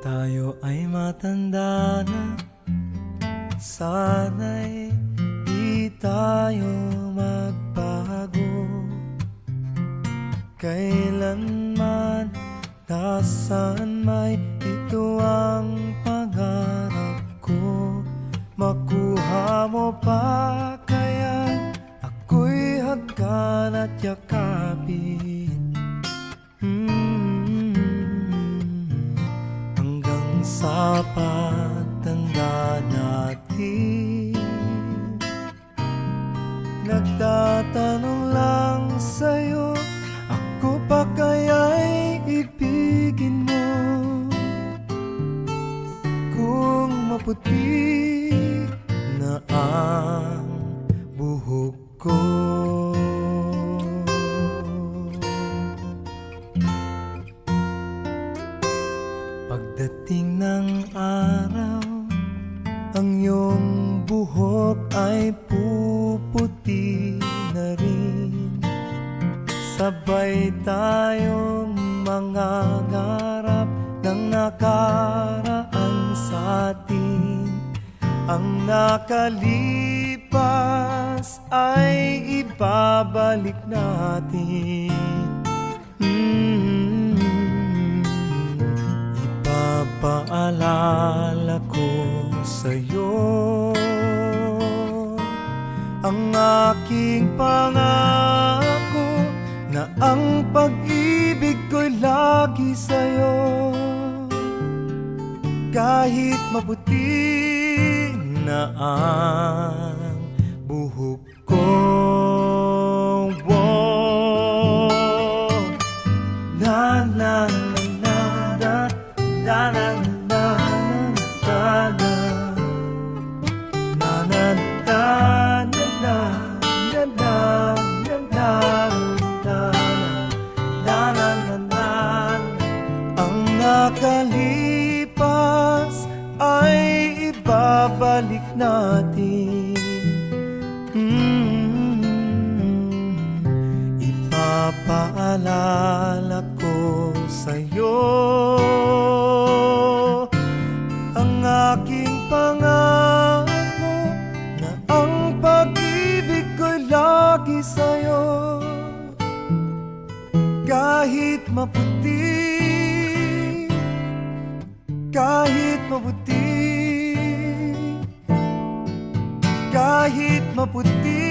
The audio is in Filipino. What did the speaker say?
tayo ay matanda na, sana'y di tayo magbago. Kailanman, nasaan may ito ang pangarap ko. Makuha mo pa kaya ako'y hagkan at yakapin, hanggang sa pagtanda natin. Nagtatanong lang sa'yo, ako pa kaya'y ibigin mo? Kung maputi na ang buhok ko, pagdating ng araw, ang iyong buhok ay puputi na rin. Sabay tayong mangangarap ng nakaraan sa atin. Ang nakalipas ay ibabalik natin. Ipapaalala ko sa'yo ang aking pangako, na ang pag-ibig ko'y lagi sa'yo. Kahit maputi na ang buhok ko, na na na na na na na nakalipas ay ibabalik natin. Ipapaalala ko sa'yo ang aking pangako, na ang pag-ibig ko'y lagi sa'yo. Kahit maputi, kahit maputi, kahit maputi